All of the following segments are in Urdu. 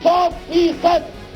100%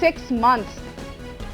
6 months।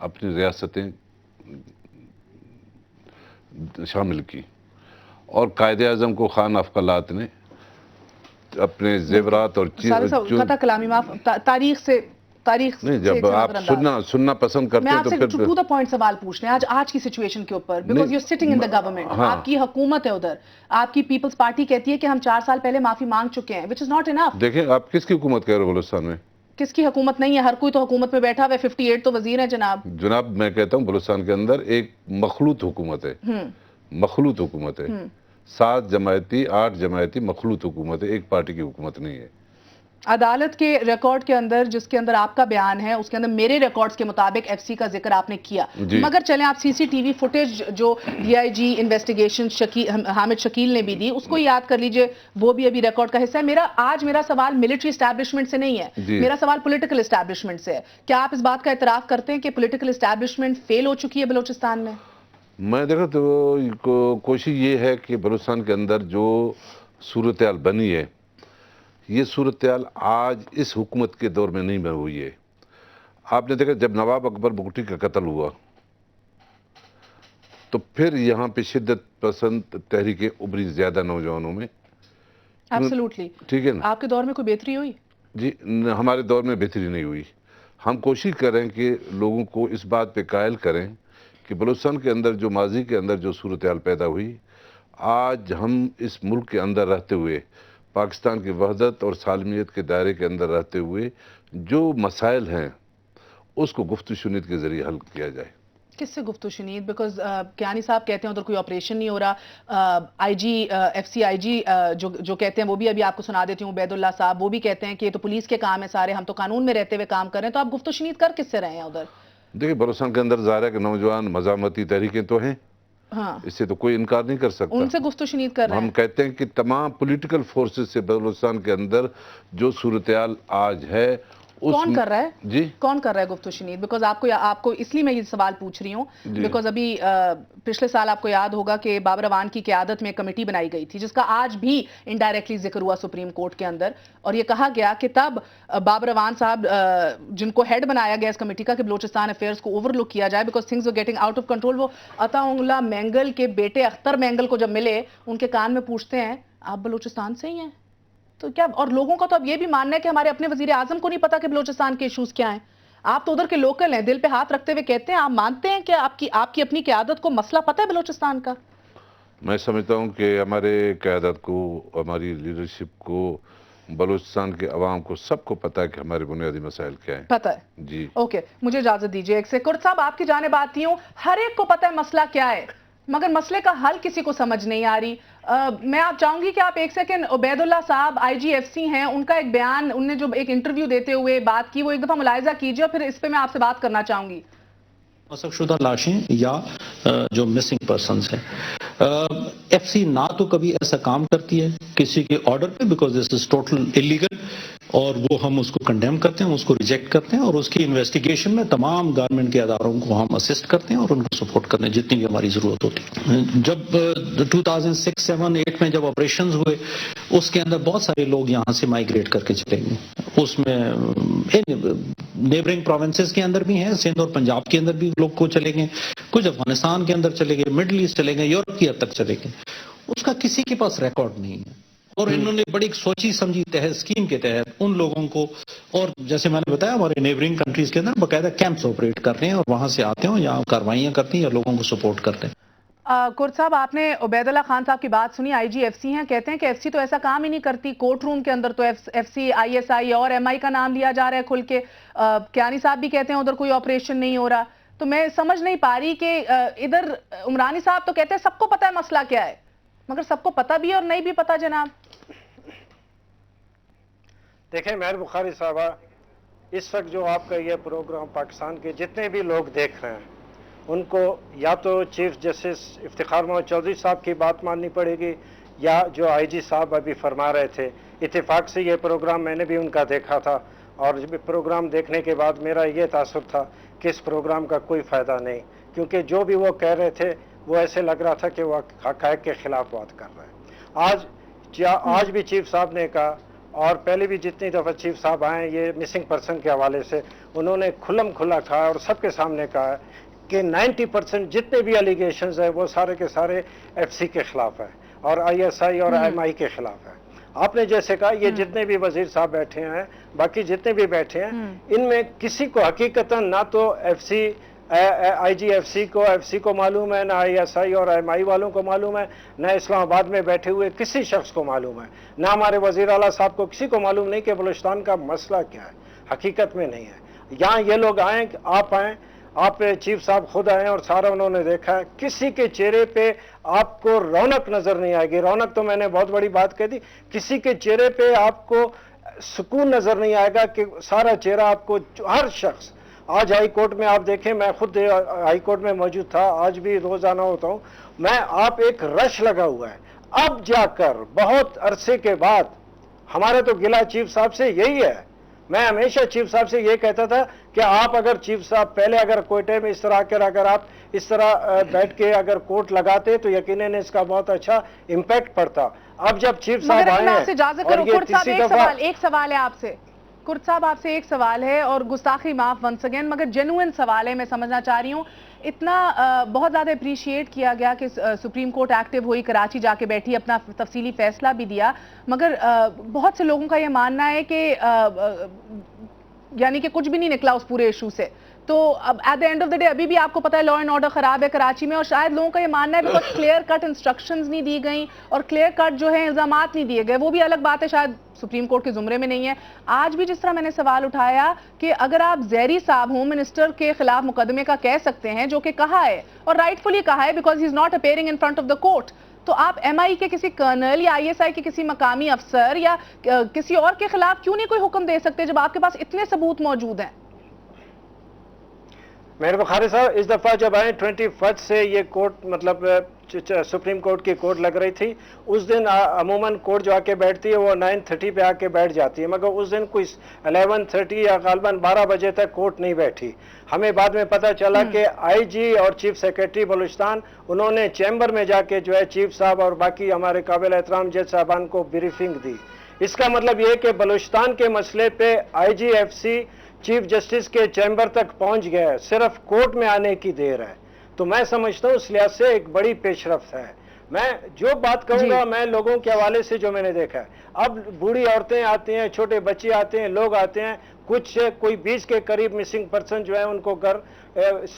اپنی ریاستیں شامل کی، اور قائد اعظم کو خان افقلات نے اپنے زیورات اور قطع کلامی معاف، تاریخ سے نہیں، جب آپ سننا پسند کرتے میں ہیں آپ تو سے پھر ٹو دا پوائنٹ سوال پوچھ رہے ہیں آج کی سچویشن کے اوپر، because you are sitting in the government, آپ کی حکومت ہے ادھر، آپ کی پیپلز پارٹی کہتی ہے کہ ہم 4 سال پہلے معافی مانگ چکے ہیں، وچ از ناٹ انف۔ دیکھیں آپ کس کی حکومت کہہ رہے ہو بلوچستان میں؟ کس کی حکومت نہیں ہے، ہر کوئی تو حکومت میں بیٹھا ہوا ہے، 58 تو وزیر ہیں جناب۔ جناب میں کہتا ہوں بلوچستان کے اندر ایک مخلوط حکومت ہے، مخلوط حکومت ہے، 7 جماعتی 8 جماعتی مخلوط حکومت ہے، ایک پارٹی کی حکومت نہیں ہے۔ عدالت کے ریکارڈ کے اندر جس کے اندر آپ کا بیان ہے، اس کے اندر میرے ریکارڈز کے مطابق ایف سی کا ذکر آپ نے کیا، مگر چلیں آپ C C T V footage جو D I G investigation Hamid Shakeel نے بھی دی اس کو یاد کر لیجئے، وہ بھی ابھی ریکارڈ کا حصہ ہے۔ میرا سوال ملٹری اسٹیبلشمنٹ سے نہیں ہے، میرا سوال پولیٹیکل اسٹیبلشمنٹ سے ہے۔ کیا آپ اس بات کا اعتراف کرتے ہیں کہ پولیٹیکل اسٹیبلشمنٹ فیل ہو چکی ہے بلوچستان میں؟ میں دیکھا تو کوشش یہ ہے کہ بلوچستان کے اندر جو صورتحال بنی ہے، یہ صورتحال آج اس حکومت کے دور میں نہیں بنی ہوئی ہے۔ آپ نے دیکھا جب نواب اکبر بگٹی کا قتل ہوا تو پھر یہاں پہ شدت پسند تحریکیں ابھری زیادہ نوجوانوں میں۔ ایبسولوٹلی، ٹھیک ہے نا؟ آپ کے دور میں کوئی بہتری ہوئی؟ جی ہمارے دور میں بہتری نہیں ہوئی۔ ہم کوشش کریں کہ لوگوں کو اس بات پہ قائل کریں کہ بلوچستان کے اندر جو ماضی کے اندر جو صورتحال پیدا ہوئی، آج ہم اس ملک کے اندر رہتے ہوئے، پاکستان کی وحدت اور سالمیت کے دائرے کے اندر رہتے ہوئے جو مسائل ہیں اس کو گفت و شنید کے ذریعے حل کیا جائے۔ کس سے گفت و شنید؟ بیکاز کیانی صاحب کہتے ہیں ادھر کوئی آپریشن نہیں ہو رہا، آئی جی ایف سی آئی جی جو کہتے ہیں، وہ بھی ابھی آپ کو سنا دیتی ہوں، عبید اللہ صاحب، وہ بھی کہتے ہیں کہ یہ تو پولیس کے کام ہے سارے، ہم تو قانون میں رہتے ہوئے کام کر رہے ہیں، تو آپ گفت و شنید کر کس سے رہے ہیں ادھر؟ دیکھیں بلوچستان کے اندر ظاہر ہے کہ نوجوان مزاحمتی تحریکیں تو ہیں، ہاں، اس سے تو کوئی انکار نہیں کر سکتا۔ ان سے گفت و شنید کر رہے ہیں؟ ہم کہتے ہیں کہ تمام پولیٹیکل فورسز سے بلوچستان کے اندر جو صورتحال آج ہے کون کر رہا ہے؟ جی کون کر رہا ہے گفت و شنید؟ بیکاز آپ کو اس لیے میں یہ سوال پوچھ رہی ہوں بیکاز ابھی پچھلے سال آپ کو یاد ہوگا کہ بابر اعوان کی قیادت میں کمیٹی بنائی گئی تھی جس کا آج بھی انڈائریکٹلی ذکر ہوا سپریم کورٹ کے اندر، اور یہ کہا گیا کہ تب بابر اعوان صاحب جن کو ہیڈ بنایا گیا اس کمیٹی کا کہ بلوچستان افیئرز کو اوور لک کیا جائے because things were getting out of control, وہ عطا اللہ مینگل کے بیٹے اختر مینگل کو جب ملے ان کے کان میں پوچھتے ہیں آپ بلوچستان سے ہی ہیں؟ تو کیا، اور لوگوں کا تو اب یہ بھی ماننا ہے کہ ہمارے اپنے وزیر اعظم کو نہیں پتا کہ بلوچستان کے ایشوز کیا ہیں۔ آپ تو ادھر کے لوکل ہیں، دل پہ ہاتھ رکھتے ہوئے کہتے ہیں آپ مانتے ہیں کہ آپ کی اپنی قیادت کو مسئلہ پتہ ہے بلوچستان کا؟ میں سمجھتا ہوں کہ ہمارے قیادت کو، ہماری لیڈرشپ کو، بلوچستان کے عوام کو سب کو پتہ ہے کہ ہمارے بنیادی مسائل کیا ہیں۔ پتہ ہے؟ جی اوکے، مجھے اجازت دیجیے ایک سیکنڈ صاحب، آپ کی جانب آتی ہوں، ہر ایک کو پتہ ہے مسئلہ کیا ہے مگر مسئلے کا حل کسی کو سمجھ نہیں آ رہی۔ میں آپ چاہوں گی کہ آپ ایک سیکنڈ، عبید اللہ صاحب آئی جی ایف سی ہیں، ان کا ایک بیان، ان نے جو ایک انٹرویو دیتے ہوئے بات کی، وہ ایک دفعہ ملاحظہ کیجیے اور پھر اس پہ میں آپ سے بات کرنا چاہوں گی۔ مسخ شدہ لاشیں یا جو مسنگ پرسنز ہیں، ایف سی نہ تو کبھی ایسا کام کرتی ہے کسی کے آرڈر پہ، because this is total illegal, اور وہ ہم اس کو کنڈیم کرتے ہیں، اس کو ریجیکٹ کرتے ہیں، اور اس کی انویسٹیگیشن میں تمام گورنمنٹ کے اداروں کو ہم اسسٹ کرتے ہیں اور ان کو سپورٹ کرتے ہیں جتنی بھی ہماری ضرورت ہوتی ہے۔ جب 2006، 7، 8 میں جب آپریشنز ہوئے، اس کے اندر بہت سارے لوگ یہاں سے مائیگریٹ کر کے چلے گئے، اس میں نیبرنگ پروونسز کے اندر بھی ہیں، سندھ اور پنجاب کے اندر بھی لوگ کو چلے گئے، کچھ افغانستان کے اندر چلے گئے، مڈل ایسٹ چلے گئے، یورپ کی حد تک چلے گئے، اس کا کسی کے پاس ریکارڈ نہیں ہے، اور انہوں نے بڑی سوچی سمجھی اسکیم کے تحت ان لوگوں کو، اور جیسے میں نے بتایا ہمارے نیبرنگ کنٹریز کے اندر باقاعدہ کیمپس آپریٹ کر رہے ہیں، اور وہاں سے آتے ہیں یہاں کاروائیاں کرتے ہیں یا لوگوں کو سپورٹ کرتے ہیں۔ کورٹ صاحب، آپ نے عبید اللہ خان صاحب کی بات سنی، آئی جی ایف سی ہیں، کہتے ہیں کہ ایف سی تو ایسا کام ہی نہیں کرتی، کورٹ روم کے اندر تو F C, I S I اور ایم آئی کا نام لیا جا رہا ہے کھل کے، کیانی صاحب بھی کہتے ہیں ادھر کوئی آپریشن نہیں ہو رہا، تو میں سمجھ نہیں پا رہی کہ ادھر عمرانی صاحب تو کہتے ہیں سب کو پتہ ہے مسئلہ کیا ہے، مگر سب کو پتہ بھی ہے اور نہیں بھی پتہ جناب۔ دیکھیں مہر بخاری صاحبہ، اس وقت جو آپ کا یہ پروگرام پاکستان کے جتنے بھی لوگ دیکھ رہے ہیں ان کو یا تو چیف جسٹس افتخار محمد چودھری صاحب کی بات ماننی پڑے گی، یا جو آئی جی صاحب ابھی فرما رہے تھے۔ اتفاق سے یہ پروگرام میں نے بھی ان کا دیکھا تھا، اور پروگرام دیکھنے کے بعد میرا یہ تاثر تھا کہ اس پروگرام کا کوئی فائدہ نہیں، کیونکہ جو بھی وہ کہہ رہے تھے وہ ایسے لگ رہا تھا کہ وہ حقائق کے خلاف بات کر رہے ہیں۔ آج بھی چیف صاحب نے کہا اور پہلے بھی جتنی دفعہ چیف صاحب آئے ہیں یہ مسنگ پرسن کے حوالے سے انہوں نے کھلم کھلا کہا اور سب کے سامنے کہا کہ 90% جتنے بھی الیگیشنز ہیں وہ سارے کے سارے ایف سی کے خلاف ہیں اور آئی ایس آئی اور ایم آئی کے خلاف ہیں. آپ نے جیسے کہا یہ جتنے بھی وزیر صاحب بیٹھے ہیں باقی جتنے بھی بیٹھے ہیں ان میں کسی کو حقیقتاً نہ تو ایف سی آئی جی ایف سی کو معلوم ہے، نہ آئی ایس آئی اور ایم آئی والوں کو معلوم ہے، نہ اسلام آباد میں بیٹھے ہوئے کسی شخص کو معلوم ہے، نہ ہمارے وزیر اعلیٰ صاحب کو کسی کو معلوم نہیں کہ بلوچستان کا مسئلہ کیا ہے. حقیقت میں نہیں ہے. یہاں یہ لوگ آئیں، آپ چیف صاحب خود آئے اور سارا انہوں نے دیکھا ہے، کسی کے چہرے پہ آپ کو رونق نظر نہیں آئے گی. رونق تو میں نے بہت بڑی بات کہہ دی. کسی کے چہرے پہ آپ کو سکون نظر نہیں آئے گا کہ سارا چہرہ آپ کو ہر شخص. آج ہائی کورٹ میں آپ دیکھیں، میں خود ہائی کورٹ میں موجود تھا، آج بھی روزانہ ہوتا ہوں میں. آپ ایک رش لگا ہوا ہے. اب جا کر بہت عرصے کے بعد ہمارا تو گلہ چیف صاحب سے یہی ہے. میں ہمیشہ چیف صاحب سے یہ کہتا تھا کہ آپ اگر چیف صاحب پہلے اگر کوئٹے میں اس طرح کر اگر آپ اس طرح بیٹھ کے اگر کوٹ لگاتے تو یقیناً اس کا بہت اچھا امپیکٹ پڑتا. اب جب چیف صاحب آئے ہیں، ایک سوال ہے آپ سے کرد صاحب، آپ سے ایک سوال ہے اور گستاخی معاف ونس اگین مگر جینوئن سوال ہے. میں سمجھنا چاہ رہی ہوں اتنا بہت زیادہ اپریشیٹ کیا گیا کہ سپریم کورٹ ایکٹیو ہوئی، کراچی جا کے بیٹھی، اپنا تفصیلی فیصلہ بھی دیا، مگر بہت سے لوگوں کا یہ ماننا ہے کہ یعنی کہ کچھ بھی نہیں نکلا اس پورے ایشو سے. تو اب at the end of the day ابھی بھی آپ کو پتا ہے لا اینڈ آرڈر خراب ہے کراچی میں، اور شاید لوگوں کا یہ ماننا ہے بہت کلیئر کٹ انسٹرکشنز نہیں دی گئیں اور کلیئر کٹ جو ہے الزامات نہیں دیے گئے. وہ بھی الگ بات ہے، شاید سپریم کورٹ کے زمرے میں نہیں ہے. آج بھی جس طرح میں نے سوال اٹھایا کہ اگر آپ زہری صاحب ہوم منسٹر کے خلاف مقدمے کا کہہ سکتے ہیں، جو کہ کہا ہے اور رائٹفلی کہا ہے because he is not appearing in front of the court, تو آپ ایم آئی کے کسی کرنل یا آئی ایس آئی کے کسی مقامی افسر یا کسی اور کے خلاف کیوں نہیں کوئی حکم دے سکتے جب آپ کے پاس اتنے ثبوت موجود ہیں؟ مہر بخاری صاحب اس دفعہ جب آئے 21 سے یہ کورٹ مطلب سپریم کورٹ کی کورٹ لگ رہی تھی، اس دن عموماً کورٹ جو آ کے بیٹھتی ہے وہ 9:30 پہ آ کے بیٹھ جاتی ہے، مگر اس دن کوئی 11:30 یا غالباً 12 بجے تک کورٹ نہیں بیٹھی. ہمیں بعد میں پتہ چلا کہ آئی جی اور چیف سیکرٹری بلوچستان انہوں نے چیمبر میں جا کے جو ہے چیف صاحب اور باقی ہمارے قابل احترام جج صاحبان کو بریفنگ دی. اس کا مطلب یہ کہ بلوچستان کے مسئلے پہ آئی جی ایف سی چیف جسٹس کے چیمبر تک پہنچ گیا ہے، صرف کورٹ میں آنے کی دیر ہے. تو میں سمجھتا ہوں اس لحاظ سے ایک بڑی پیش رفت ہے. میں جو بات کہوں گا میں لوگوں کے حوالے سے جو میں نے دیکھا ہے، اب بوڑھی عورتیں آتی ہیں، چھوٹے بچے آتے ہیں، لوگ آتے ہیں، کوئی 20 کے قریب مسنگ پرسن جو ہے ان کو گھر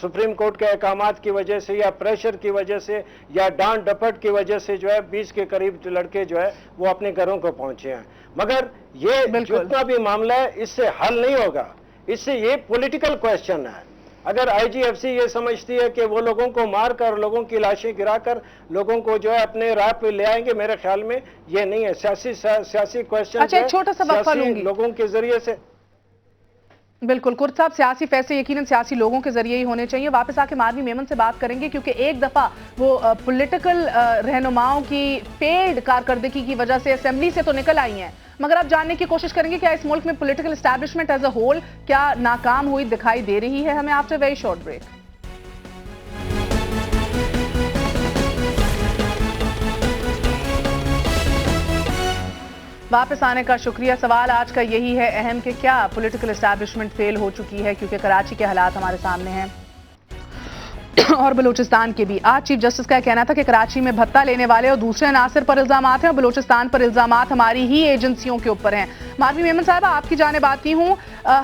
سپریم کورٹ کے احکامات کی وجہ سے یا پریشر کی وجہ سے یا ڈانٹ ڈپٹ کی وجہ سے جو ہے 20 کے قریب لڑکے جو ہے وہ اپنے گھروں کو پہنچے ہیں. مگر یہ جتنا بھی معاملہ ہے اس سے حل نہیں ہوگا، اس سے یہ پولیٹیکل کویسچن ہے. اگر آئی جی ایف سی یہ سمجھتی ہے کہ وہ لوگوں کو مار کر لوگوں کی لاشیں گرا کر لوگوں کو جو ہے اپنے راہ پہ لے آئیں گے، میرے خیال میں یہ نہیں ہے. سیاسی کویسچن لوگوں کے ذریعے سے. بالکل کرد صاحب، سیاسی فیصلے یقیناً سیاسی لوگوں کے ذریعے ہی ہونے چاہیے. واپس آ کے ماروی میمن سے بات کریں گے کیونکہ ایک دفعہ وہ پولیٹیکل رہنماؤں کی پیڈ کارکردگی کی وجہ سے اسمبلی سے تو نکل آئی ہیں، مگر اب جاننے کی کوشش کریں گے کیا اس ملک میں political establishment as a whole کیا ناکام ہوئی دکھائی دے رہی ہے ہمیں آفٹر ویری شارٹ بریک. واپس آنے کا شکریہ. سوال آج کا یہی ہے اہم کہ کیا پولیٹیکل اسٹیبلشمنٹ فیل ہو چکی ہے، کیونکہ کراچی کے حالات ہمارے سامنے ہیں اور بلوچستان کے بھی. آج چیف جسٹس کا کہنا تھا کہ کراچی میں بھتہ لینے والے اور دوسرے عناصر پر الزامات ہیں اور بلوچستان پر الزامات ہماری ہی ایجنسیوں کے اوپر ہیں. ماروی میمن صاحبہ آپ کی جانب آتی ہوں.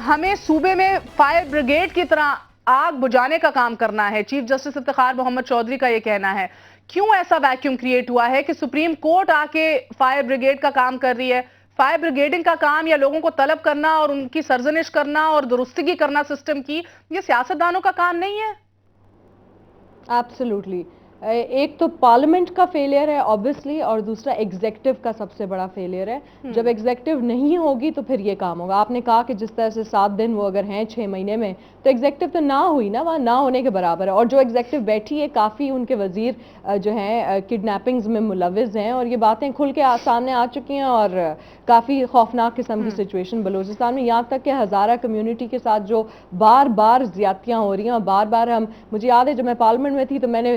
ہمیں صوبے میں فائر بریگیڈ کی طرح آگ بجھانے کا کام کرنا ہے، چیف جسٹس افتخار محمد چودھری کا یہ کہنا ہے. کیوں ایسا ویکیوم کریٹ ہوا ہے کہ سپریم کورٹ آ کے فائر بریگیڈ کا کام کر رہی ہے؟ فائر بریگیڈنگ کا کام یا لوگوں کو طلب کرنا اور ان کی سرزنش کرنا اور درستگی کرنا سسٹم کی، یہ سیاستدانوں کا کام نہیں ہے؟ ایبسلیوٹلی. ایک تو پارلیمنٹ کا فیلئر ہے آبویسلی، اور دوسرا ایگزیکٹو کا سب سے بڑا فیلئر ہے. جب ایگزیکٹو نہیں ہوگی تو پھر یہ کام ہوگا. آپ نے کہا کہ جس طرح سے 7 دن وہ اگر ہیں 6 مہینے میں، تو ایگزیکٹو تو نہ ہوئی نا، وہاں نہ ہونے کے برابر ہے. اور جو ایگزیکٹو بیٹھی ہے کافی ان کے وزیر جو ہیں کڈنیپنگز میں ملوث ہیں، اور یہ باتیں کھل کے سامنے آ چکی ہیں اور کافی خوفناک قسم کی سچویشن بلوچستان میں، یہاں تک کہ ہزارہ کمیونٹی کے ساتھ جو بار بار زیادتیاں ہو رہی ہیں اور بار بار مجھے یاد ہے جب میں پارلیمنٹ میں تھی تو میں نے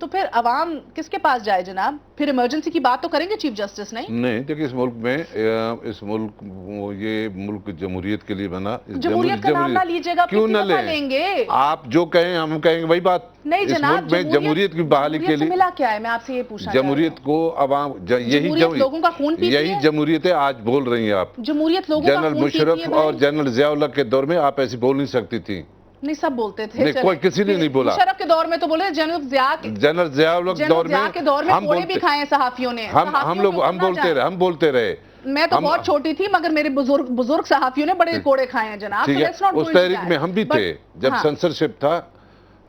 تو پھر عوام کس کے پاس جائے جناب؟ پھر ایمرجنسی کی بات تو کریں گے چیف جسٹس نہیں دیکھیں اس ملک یہ ملک جمہوریت کے لیے بنا. جمہوریت کا نام نہ لیجیے گا. کیوں نہ لیں گے؟ آپ جو کہیں ہم کہیں گے وہی بات. نہیں جناب, جمہوریت کی بحالی کے لیے ملا کیا ہے؟ میں آپ سے یہ پوچھنا جمہوریت کو عوام یہی لوگوں کا خون پیتی ہے. یہی جمہوریت ہے آج بول رہی ہیں آپ. جمہوریت لوگوں کا خون جنرل مشرف اور جنرل ضیاء الحق کے دور میں آپ ایسی بول نہیں سکتی تھی. نہیں سب بولتے تھے. کوئی کسی نے نہیں بولا. مشرف کے دور میں تو بولے, جنرل ضیاء کے دور میں کوڑے بھی کھائے صحافیوں نے. ہم بولتے رہے. میں تو بہت چھوٹی تھی مگر میرے بزرگ صحافیوں نے بڑے کوڑے کھائے ہیں جناب. اس تحریک میں ہم بھی تھے جب سنسرشپ تھا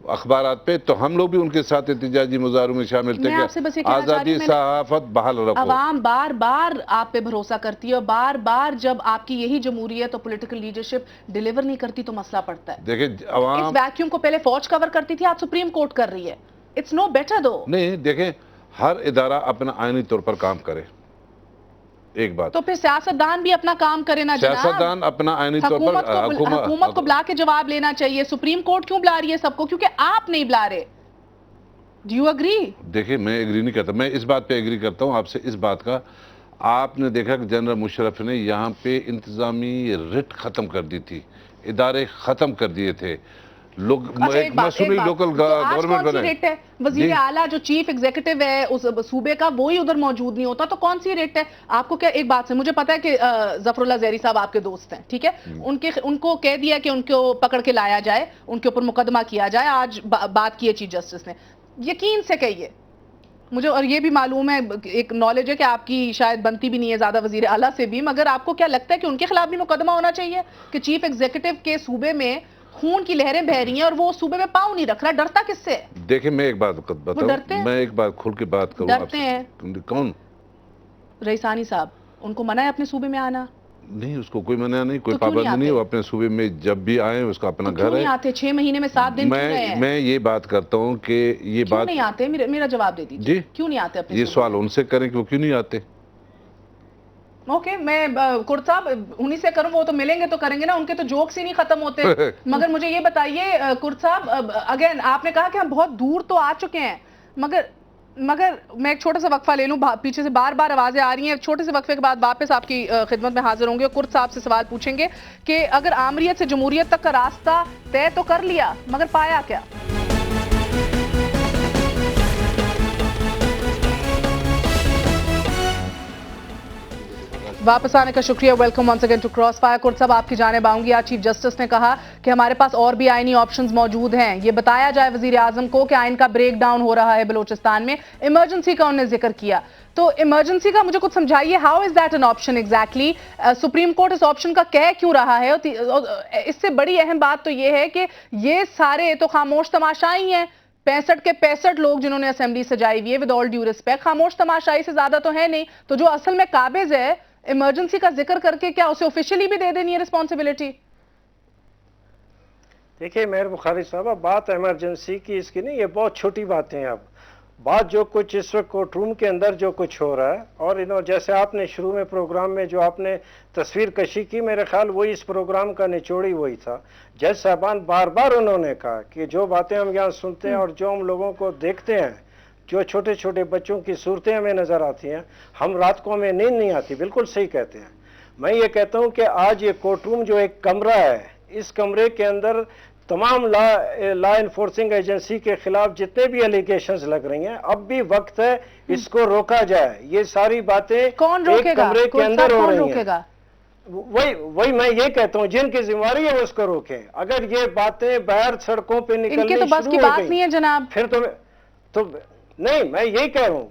اخبارات پہ, تو ہم لوگ بھی ان کے ساتھ احتجاجی مظاہروں میں شامل تھے کہ آزادی صحافت بحال رکھو. عوام بار بار آپ پہ بھروسہ کرتی ہے اور بار بار جب آپ کی یہی جمہوریت اور پولیٹیکل لیڈرشپ ڈیلیور نہیں کرتی تو مسئلہ پڑتا ہے. دیکھیں عوام اس ویکیوم کو پہلے فوج کور کرتی تھی, آج سپریم کورٹ کر رہی ہے. اٹس نو بیٹر دو. نہیں دیکھیں ہر ادارہ اپنا آئینی طور پر کام کرے. ایک بات تو پھر سیاستدان بھی اپنا کام کرے نا جناب. سیاستدان اپنا آئینی طور پر حکومت کو بلا کے جواب لینا چاہیے. سپریم کورٹ کیوں بلا رہی ہے سب کو؟ کیونکہ آپ نہیں بلا رہے. Do you agree? دیکھیں میں ایگری نہیں کرتا. میں اس بات پہ ایگری کرتا ہوں آپ سے. اس بات کا آپ نے دیکھا کہ جنرل مشرف نے یہاں پہ انتظامی رٹ ختم کر دی تھی, ادارے ختم کر دیے تھے. مسئولی لوکل گورنمنٹ بنے. وزیر اعلیٰ جو چیف ایگزیکٹو ہے اس صوبے کا, وہی ادھر موجود نہیں ہوتا تو کون سی ریٹ ہے آپ کو؟ کیا ایک بات سے مجھے پتا ہے کہ ظفر اللہ زہری صاحب آپ کے دوست ہیں, ٹھیک ہے, ان کو کہہ دیا کہ ان کو پکڑ کے لایا جائے, ان کے اوپر مقدمہ کیا جائے. آج بات کی ہے چیف جسٹس نے. یقین سے کہیے مجھے, اور یہ بھی معلوم ہے, ایک نالج ہے کہ آپ کی شاید بنتی بھی نہیں ہے زیادہ وزیر اعلیٰ سے بھی, مگر آپ کو کیا لگتا ہے کہ ان کے خلاف بھی مقدمہ ہونا چاہیے کہ چیف ایگزیکٹو کے صوبے میں خون کی لہریں بہ رہی ہیں اور وہ صوبے میں پاؤں نہیں رکھ رہا؟ ڈرتا کس سے؟ دیکھیں میں ایک بات بتاؤں, میں ایک بات کھل کے بات کروں. ڈرتے ہیں. کون؟ رئیسانی صاحب, ان کو منع ہے اپنے صوبے میں آنا؟ نہیں, اس کو کوئی منع نہیں, کوئی پابندی نہیں. وہ اپنے صوبے میں جب بھی آئیں اس کا اپنا گھر ہے. کیوں نہیں آتے 6 مہینے میں 7 دن کیوں رہے ہیں؟ میں یہ بات کرتا ہوں کہ یہ بات کیوں نہیں آتے؟ میرا جواب دے دیجیے. جی کیوں نہیں آتے اپنے؟ یہ سوال ان سے کریں کہ وہ کیوں نہیں آتے. اوکے, میں کرد صاحب انہی سے کروں, وہ تو ملیں گے تو کریں گے نا, ان کے تو جوکس ہی نہیں ختم ہوتے. مگر مجھے یہ بتائیے کرد صاحب, اگین آپ نے کہا کہ ہم بہت دور تو آ چکے ہیں, مگر میں ایک چھوٹا سا وقفہ لے لوں, پیچھے سے بار بار آوازیں آ رہی ہیں. چھوٹے سے وقفے کے بعد واپس آپ کی خدمت میں حاضر ہوں گے. کرد صاحب سے سوال پوچھیں گے کہ اگر آمریت سے جمہوریت تک کا راستہ طے تو کر لیا, مگر پایا کیا؟ واپس آنے کا شکریہ. Welcome once again to cross fire. Kurd صاحب آپ کی جانب آؤں گی. آج چیف جسٹس نے کہا کہ ہمارے پاس اور بھی آئینی آپشنز موجود ہیں. یہ بتایا جائے وزیر اعظم کو کہ آئین کا بریک ڈاؤن ہو رہا ہے بلوچستان میں. ایمرجنسی کا انہوں نے ذکر کیا, تو ایمرجنسی کا مجھے کچھ سمجھائیے. How is that an option exactly? Supreme court اس آپشن کا کہہ کیوں رہا ہے؟ اس سے بڑی اہم بات تو یہ ہے کہ یہ سارے تو خاموش تماشائی ہیں. 65 کے 65 لوگ جنہوں نے اسمبلی سجائی ہوئی ہے, ود آل ڈیو ریسپیکٹ, خاموش تماشائی سے زیادہ تو ہے نہیں. تو جو اصل میں قابض ہے ایمرجنسی کا ذکر کر کے, کیا اسے آفیشلی بھی دے دینی ہے رسپانسبلٹی؟ دیکھیے مہر بخاری صاحبہ, بات ایمرجنسی کی اس کی نہیں, یہ بہت چھوٹی باتیں ہیں. اب بات جو کچھ اس وقت کورٹ روم کے اندر جو کچھ ہو رہا ہے, اور جیسے آپ نے شروع میں پروگرام میں جو آپ نے تصویر کشی کی, میرے خیال وہی اس پروگرام کا نچوڑی وہی تھا. جج صاحبان بار بار انہوں نے کہا کہ جو باتیں ہم یہاں سنتے ہیں اور جو ہم لوگوں کو دیکھتے ہیں, جو چھوٹے چھوٹے بچوں کی صورتیں ہمیں نظر آتی ہیں, ہم رات کو ہمیں نیند نہیں آتی. بالکل صحیح کہتے ہیں. میں یہ کہتا ہوں کہ آج یہ کورٹ روم جو ایک کمرہ ہے, اس کمرے کے اندر تمام لا انفورسنگ ایجنسی کے خلاف جتنے بھی الیگیشنز لگ رہی ہیں, اب بھی وقت ہے اس کو روکا جائے. یہ ساری باتیں ایک کمرے کے اندر ہو رہی ہیں. وہی میں یہ کہتا ہوں, جن کی ذمہ داری ہے وہ اس کو روکیں. اگر یہ باتیں باہر سڑکوں پہ نکلنی شروع ہو گئی پھر تو نہیں, میں یہی کہہ رہا ہوں,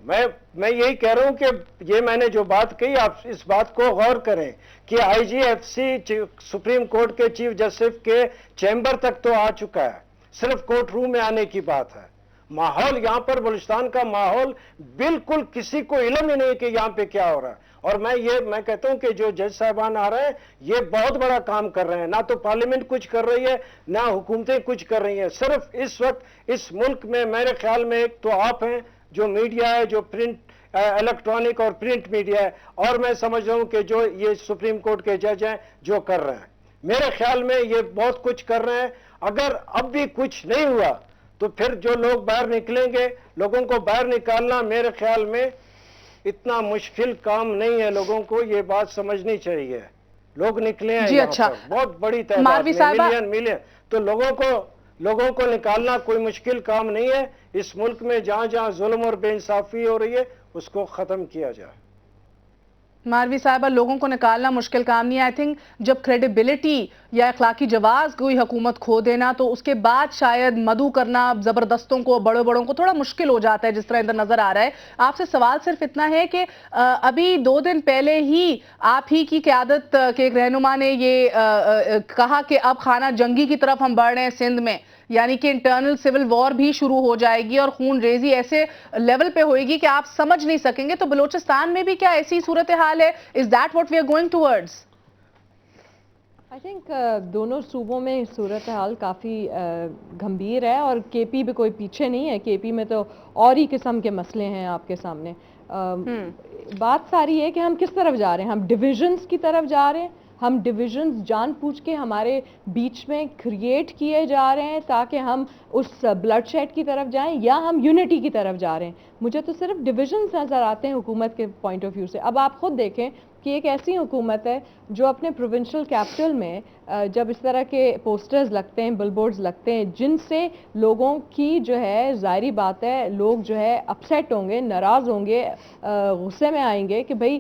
میں یہی کہہ رہا ہوں کہ یہ میں نے جو بات کہی, آپ اس بات کو غور کریں کہ آئی جی ایف سی سپریم کورٹ کے چیف جسٹس کے چیمبر تک تو آ چکا ہے, صرف کورٹ روم میں آنے کی بات ہے. ماحول یہاں پر بلوچستان کا ماحول بالکل کسی کو علم ہی نہیں کہ یہاں پہ کیا ہو رہا ہے. اور میں کہتا ہوں کہ جو جج صاحبان آ رہے ہیں یہ بہت بڑا کام کر رہے ہیں. نہ تو پارلیمنٹ کچھ کر رہی ہے, نہ حکومتیں کچھ کر رہی ہیں. صرف اس وقت اس ملک میں میرے خیال میں ایک تو آپ ہیں جو میڈیا ہے, جو پرنٹ الیکٹرانک اور پرنٹ میڈیا ہے, اور میں سمجھ رہا ہوں کہ جو یہ سپریم کورٹ کے جج ہیں جو کر رہے ہیں. میرے خیال میں یہ بہت کچھ کر رہے ہیں. اگر اب بھی کچھ نہیں ہوا تو پھر جو لوگ باہر نکلیں گے، لوگوں کو باہر نکالنا میرے خیال میں اتنا مشکل کام نہیں ہے. لوگوں کو یہ بات سمجھنی چاہیے. لوگ نکلے ہیں یہاں پر بہت بڑی تعداد میں، ملین. تو لوگوں کو نکالنا کوئی مشکل کام نہیں ہے. اس ملک میں جہاں جہاں ظلم اور بے انصافی ہو رہی ہے اس کو ختم کیا جائے. ماروی صاحبہ، لوگوں کو نکالنا مشکل کام نہیں ہے. آئی تھنک جب کریڈیبلٹی یا اخلاقی جواز کوئی حکومت کھو دینا تو اس کے بعد شاید مدعو کرنا زبردستوں کو، بڑوں کو تھوڑا مشکل ہو جاتا ہے، جس طرح ادھر نظر آ رہا ہے. آپ سے سوال صرف اتنا ہے کہ ابھی 2 دن پہلے ہی آپ ہی کی قیادت کے ایک رہنما نے یہ کہا کہ اب خانہ جنگی کی طرف ہم بڑھ رہے ہیں سندھ میں، یعنی کہ انٹرنل سول وار بھی شروع ہو جائے گی اور خون ریزی ایسے لیول پہ ہوئے گی کہ آپ سمجھ نہیں سکیں گے. تو بلوچستان میں بھی کیا ایسی صورتحال ہے؟ Is that what we are going towards? I think دونوں صوبوں میں صورتحال کافی گھمبیر ہے اور کے پی بھی کوئی پیچھے نہیں ہے. کے پی میں تو اور ہی قسم کے مسئلے ہیں آپ کے سامنے. بات ساری ہے کہ ہم کس طرف جا رہے ہیں. ہم ڈویژنز کی طرف جا رہے ہیں. ہم ڈویژنز جان پوچھ کے ہمارے بیچ میں کریٹ کیے جا رہے ہیں تاکہ ہم اس بلڈ شیڈ کی طرف جائیں، یا ہم یونٹی کی طرف جا رہے ہیں. مجھے تو صرف ڈویژنز نظر آتے ہیں حکومت کے پوائنٹ آف ویو سے. اب آپ خود دیکھیں کہ ایک ایسی حکومت ہے جو اپنے پروونشل کیپٹل میں جب اس طرح کے پوسٹرز لگتے ہیں، بل بورڈز لگتے ہیں، جن سے لوگوں کی جو ہے ظاہری بات ہے لوگ جو ہے اپسیٹ ہوں گے، ناراض ہوں گے، غصے میں آئیں گے کہ بھئی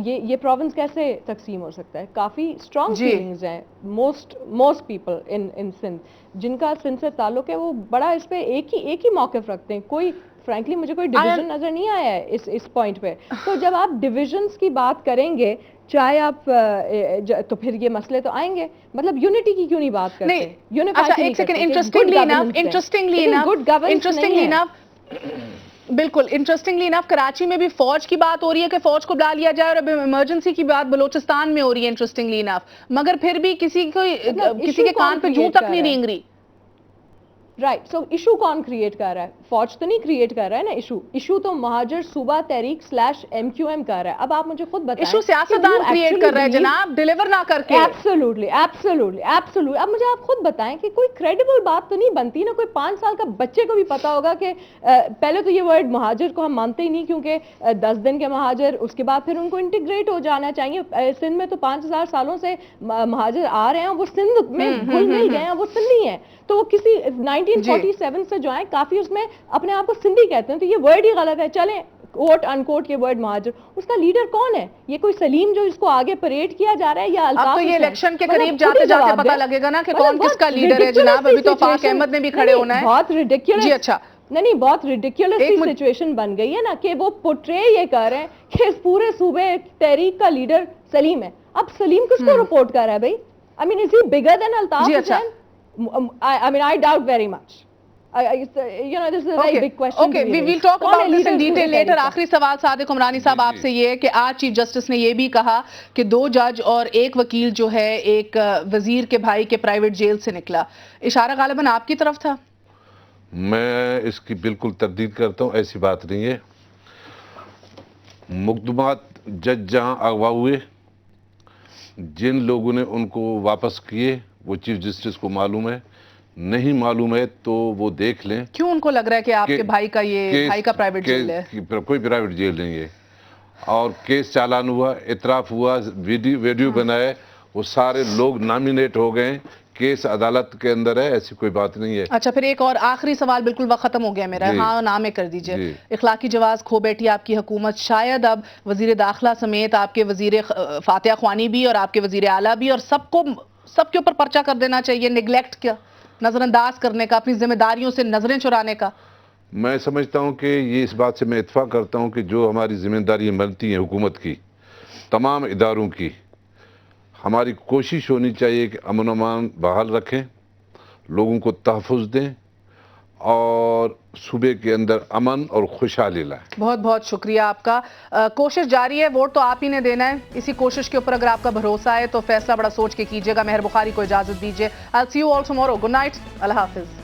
یہ پروونس کیسے تقسیم ہو سکتا ہے. کافی اسٹرانگ فیلنگز ہیں موسٹ پیپل ان سندھ جن کا سندھ سے تعلق ہے، وہ بڑا اس پہ ایک ہی موقف رکھتے ہیں. کوئی فرینکلی مجھے کوئی ڈویژن نظر نہیں آیا ہے اس پوائنٹ پہ. تو جب آپ ڈویژنز کی بات کریں گے چاہے آپ تو پھر یہ مسئلے تو آئیں گے. مطلب یونٹی کی کیوں نہیں بات کرتے؟ بالکل انٹرسٹنگلی انف کراچی میں بھی فوج کی بات ہو رہی ہے کہ فوج کو بلا لیا جائے، اور ایمرجنسی کی بات بلوچستان میں ہو رہی ہے انٹرسٹنگلی انف، مگر پھر بھی کسی کے کان پہ جوں تک نہیں رینگ رہی. رائٹ. سو ایشو کون کریٹ کر رہا ہے؟ فوج تو نہیں کریٹ کر رہا ہے نا ایشو تو مہاجر صوبہ تحریک /MQM کر رہا ہے. اب آپ مجھے خود بتائیں. ایشو سیاستدان کریٹ کر رہا ہے جناب، ڈیلیور نہ کر کے. ایبسولوٹلی. اب مجھے آپ خود بتائیں کہ کوئی کریڈیبل بات تو نہیں بنتی نا. کوئی 5 سال کا بچے کو بھی پتا ہوگا کہ پہلے تو یہ ورڈ مہاجر کو ہم مانتے ہی نہیں، کیونکہ 10 دن کے مہاجر، اس کے بعد پھر ان کو انٹیگریٹ ہو جانا چاہیے. سندھ میں تو 5000 سالوں سے مہاجر آ رہے ہیں، وہ سندھ میں گھل مل گئے ہیں، وہ سندھی ہیں. تو وہ کسی 1947 سے جو آئے کافی اس میں اپنے آپ کو سندھی کہتے ہیں، تو یہ ورڈ ہی غلط ہے. چلیں کوٹ ان کوٹ یہ ورڈ مہاجر، اس کا لیڈر کون ہے؟ یہ کوئی سلیم جو اس کو آگے پریڈ کیا جا رہا ہے، یا اب تو یہ الیکشن کے قریب جاتے جاتے پتہ لگے گا نا کہ کون کس کا لیڈر ہے جناب. ابھی تو فاق احمد نے بھی کھڑے ہونا ہے. بہت ریڈیکولس. جی اچھا نہیں بہت ریڈیکولس سچویشن بن گئی ہے نا کہ وہ پورٹرے یہ کر رہے ہیں کہ اس پورے صوبے تحریک کا لیڈر سلیم ہے. اب سلیم کس کو رپورٹ کر رہا ہے بھائی؟ I mean, is he bigger than Altaf Hussain? I mean, I doubt very much. This is a very big question. Okay, we'll talk about this in detail later. آخری سوال صادق عمرانی صاحب آپ سے یہ ہے کہ آج چیف جسٹس نے یہ بھی کہا کہ 2 جج اور 1 وکیل جو ہے ایک وزیر کے بھائی کے پرائیویٹ جیل سے نکلا. اشارہ غالباً آپ کی طرف تھا. میں اس کی بالکل تردید کرتا ہوں، ایسی بات نہیں ہے. مقدمات جج جہاں اغوا ہوئے، جن لوگوں نے ان کو واپس کیے وہ چیف جسٹس کو معلوم ہے. نہیں معلوم ہے تو وہ دیکھ لیں. کیوں ان کو لگ رہا ہے کہ آپ کے بھائی کا یہ بھائی کا پرائیویٹ جیل ہے؟ کوئی پرائیویٹ جیل نہیں ہے. اور کیس چالان ہوا، اعتراف ہوا، ویڈیو بنائے، وہ سارے لوگ نامینیٹ ہو گئے. کیس عدالت کے اندر ہے، ایسی کوئی بات نہیں ہے. اچھا پھر ایک اور آخری سوال، بالکل وقت ختم ہو گیا میرا. ہاں نام کر دیجئے. اخلاقی جواز کھو بیٹھی آپ کی حکومت. شاید اب وزیر داخلہ سمیت آپ کے وزیر فاتحہ خوانی بھی اور آپ کے وزیر اعلیٰ بھی اور سب کے اوپر پرچہ کر دینا چاہیے نیگلیکٹ کیا، نظر انداز کرنے کا، اپنی ذمہ داریوں سے نظریں چرانے کا. میں سمجھتا ہوں کہ یہ اس بات سے میں اتفاق کرتا ہوں کہ جو ہماری ذمہ داریاں بنتی ہیں حکومت کی، تمام اداروں کی، ہماری کوشش ہونی چاہیے کہ امن و امان بحال رکھیں، لوگوں کو تحفظ دیں اور صوبے کے اندر امن اور خوشحالی لائیں. بہت بہت شکریہ آپ کا. کوشش جاری ہے، ووٹ تو آپ ہی نے دینا ہے. اسی کوشش کے اوپر اگر آپ کا بھروسہ ہے تو فیصلہ بڑا سوچ کے کیجیے گا. مہر بخاری کو اجازت دیجیے. I'll see you all tomorrow. Good night. اللہ حافظ.